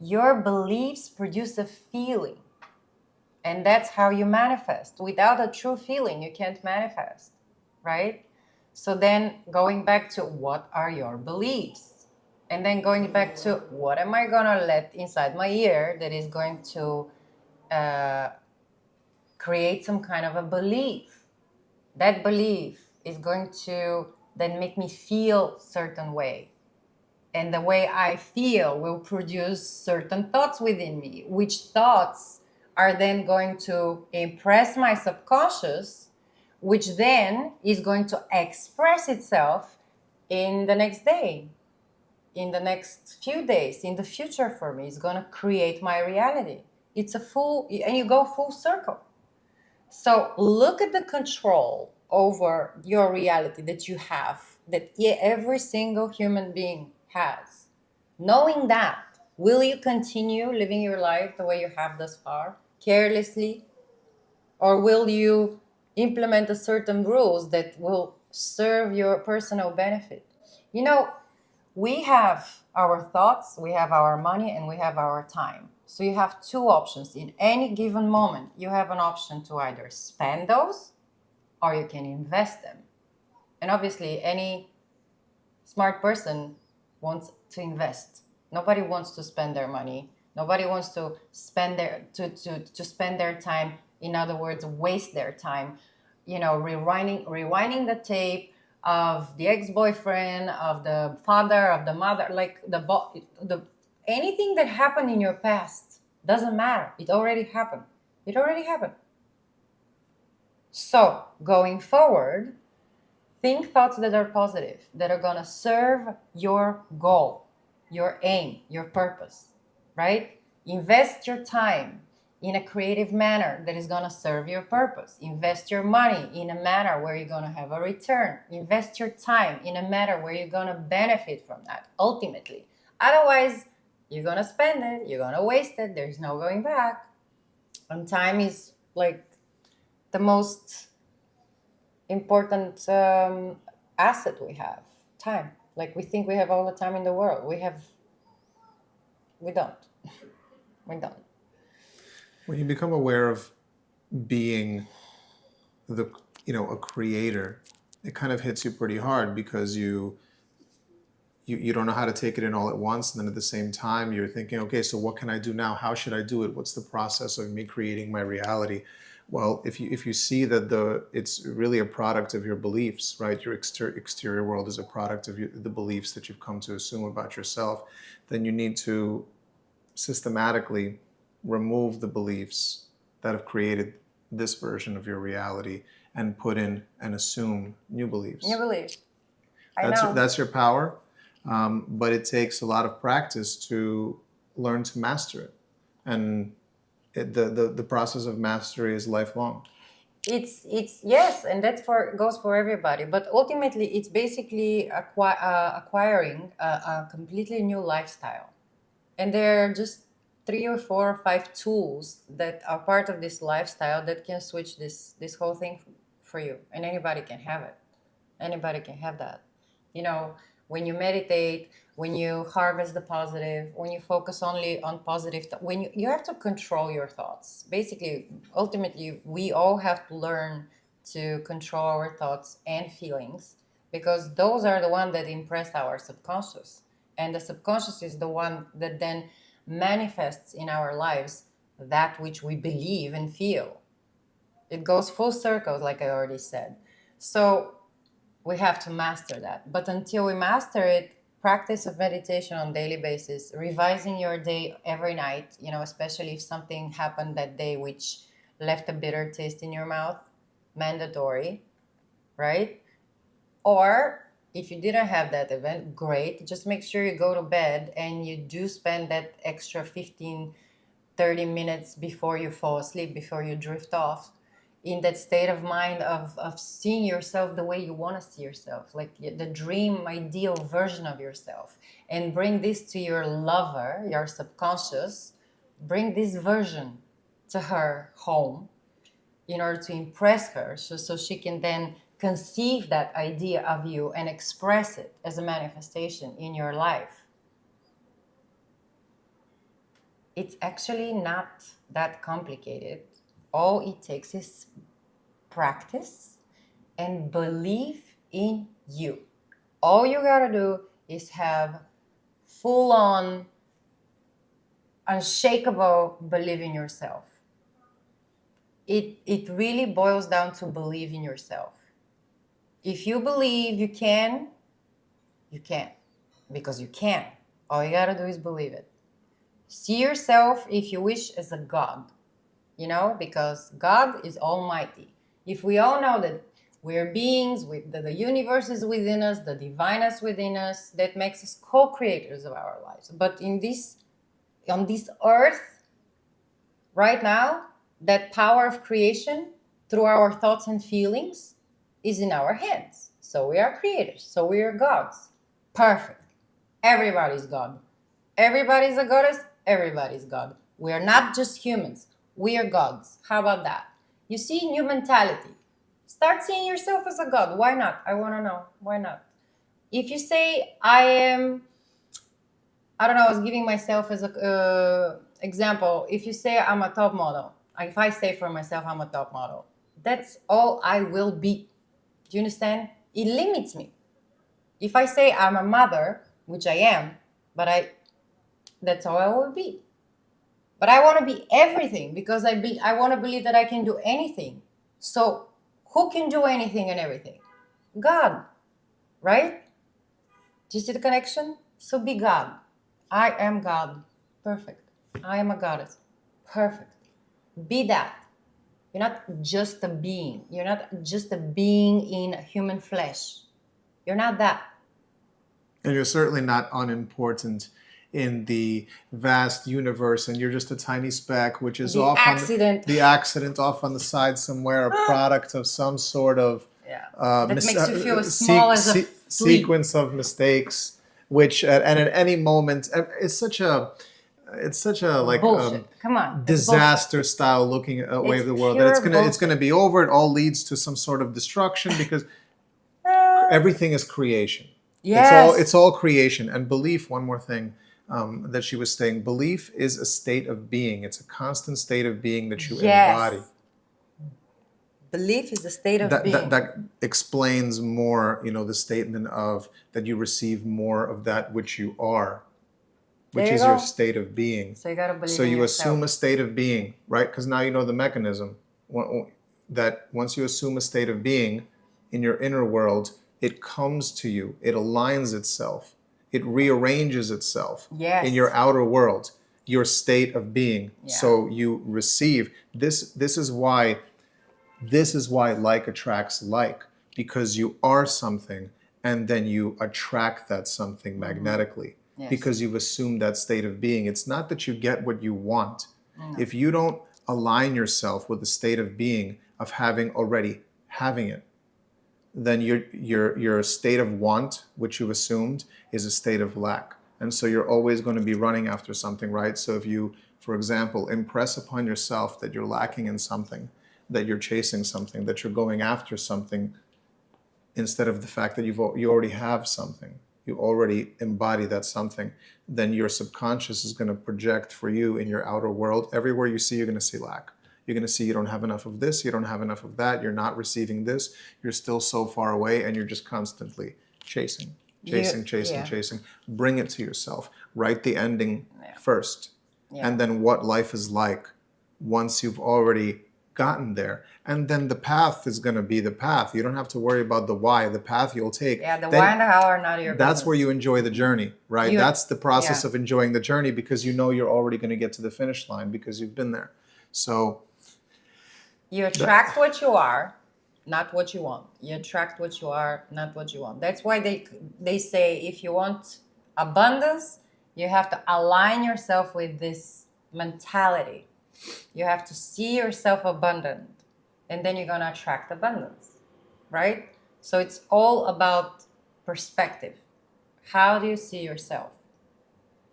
Your beliefs produce a feeling. And that's how you manifest. Without a true feeling, you can't manifest, right? So then going back to what are your beliefs? And then going back to what am I going to let inside my ear that is going to create some kind of a belief. That belief is going to then make me feel certain way. And the way I feel will produce certain thoughts within me, which thoughts are then going to impress my subconscious, which then is going to express itself in the next day, in the next few days, in the future for me. It's going to create my reality. It's a full, and you go full circle. So look at the control over your reality that you have, that every single human being has. Knowing that, will you continue living your life the way you have thus far, carelessly? Or will you implement a certain rules that will serve your personal benefit? You know, we have our thoughts, we have our money, and we have our time. So you have two options. In any given moment, you have an option to either spend those or you can invest them. And obviously, any smart person wants to invest. Nobody wants to spend their money. Nobody wants to spend to spend their time. In other words, waste their time, rewinding the tape of the ex-boyfriend, of the father, of the mother, like the anything that happened in your past doesn't matter. It already happened. It already happened. So going forward, think thoughts that are positive, that are gonna serve your goal, your aim, your purpose, right? Invest your time in a creative manner that is going to serve your purpose. Invest your money in a manner where you're going to have a return. Invest your time in a manner where you're going to benefit from that, ultimately. Otherwise, you're going to spend it, you're going to waste it, there's no going back. And time is like the most important asset we have. Time. Like, we think we have all the time in the world. We don't. We don't. When you become aware of being a creator, it kind of hits you pretty hard because you don't know how to take it in all at once, and then at the same time you're thinking, okay, so what can I do now? How should I do it? What's the process of me creating my reality? Well, if you see that it's really a product of your beliefs, right? Your exterior world is a product of the beliefs that you've come to assume about yourself, then you need to systematically remove the beliefs that have created this version of your reality and put in and assume new beliefs. New beliefs. Know. That's your power, but it takes a lot of practice to learn to master it. And the process of mastery is lifelong. It's yes, and that goes for everybody. But ultimately, it's basically acquiring a completely new lifestyle. And there are just 3 or 4 or 5 tools that are part of this lifestyle that can switch this whole thing for you. And anybody can have it. Anybody can have that. When you meditate, when you harvest the positive, when you focus only on positive, when you have to control your thoughts. Basically, ultimately, we all have to learn to control our thoughts and feelings, because those are the ones that impress our subconscious. And the subconscious is the one that then manifests in our lives that which we believe and feel. It goes full circle, like I already said. So we have to master that. But until we master it, practice of meditation on daily basis, revising your day every night, especially if something happened that day which left a bitter taste in your mouth, mandatory, right? Or if you didn't have that event, great. Just make sure you go to bed and you do spend that extra 15, 30 minutes before you fall asleep, before you drift off, in that state of mind of seeing yourself the way you want to see yourself, like the dream, ideal version of yourself. And bring this to your lover, your subconscious. Bring this version to her home in order to impress her, so she can then conceive that idea of you and express it as a manifestation in your life. It's actually not that complicated. All it takes is practice and belief in you. All you gotta do is have full on, unshakable belief in yourself. It really boils down to believe in yourself. If you believe you can, you can. Because you can. All you gotta do is believe it. See yourself, if you wish, as a God. Because God is almighty. If we all know that we're beings, with the universe is within us, the divine is within us, that makes us co-creators of our lives. But on this earth, right now, that power of creation through our thoughts and feelings is in our hands. So we are creators. So we are gods. Perfect. Everybody's God. Everybody's a goddess. Everybody's God. We are not just humans. We are gods. How about that? You see, new mentality. Start seeing yourself as a god. Why not? I want to know. Why not? If you say, I don't know, I was giving myself as a example. If you say I'm a top model, if I say for myself I'm a top model, that's all I will be. Do you understand? It limits me. If I say I'm a mother, which I am, that's all I will be. But I want to be everything because I want to believe that I can do anything. So who can do anything and everything? God, right? Do you see the connection? So be God. I am God. Perfect. I am a goddess. Perfect. Be that. You're not just a being. You're not just a being in human flesh. You're not that. And you're certainly not unimportant in the vast universe, and you're just a tiny speck, which is The off accident. on the accident off on the side somewhere, a product of some sort of That makes you feel as small as a flea. sequence of mistakes, which and at any moment it's such a like Bullshit. Come on. disaster style looking way It's of the world pure that it's gonna be over. It all leads to some sort of destruction because everything is creation. Yes. It's all creation. And belief, one more thing that she was saying, belief is a state of being. It's a constant state of being that you embody. Belief is a state of being. That explains more, the statement of that you receive more of that which you are, which is your state of being. So you gotta believe So in you yourself. assume a state of being, right? Because now you know the mechanism. That once you assume a state of being in your inner world, it comes to you, it aligns itself, it rearranges itself in your outer world, your state of being. Yeah. So you receive this. This is why like attracts like, because you are something and then you attract that something magnetically. Yes. Because you've assumed that state of being. It's not that you get what you want. No. If you don't align yourself with the state of being of having it, then your state of want, which you've assumed, is a state of lack. And so you're always going to be running after something, right? So if you, for example, impress upon yourself that you're lacking in something, that you're chasing something, that you're going after something, instead of the fact that you already have something, you already embody that something, then your subconscious is going to project for you in your outer world. Everywhere you see, you're going to see lack. You're going to see you don't have enough of this, you don't have enough of that, you're not receiving this, you're still so far away, and you're just constantly chasing. Bring it to yourself. Write the ending first. Yeah. And then what life is like once you've already gotten there. And then the path is going to be the path. You don't have to worry about the why. The path you'll take. Yeah, why and the how are not your business. That's where you enjoy the journey, right? That's the process of enjoying the journey, because you know you're already going to get to the finish line because you've been there. So you attract what you are, not what you want. You attract what you are, not what you want. That's why they say if you want abundance, you have to align yourself with this mentality. You have to see yourself abundant, and then you're going to attract abundance, right? So it's all about perspective. How do you see yourself?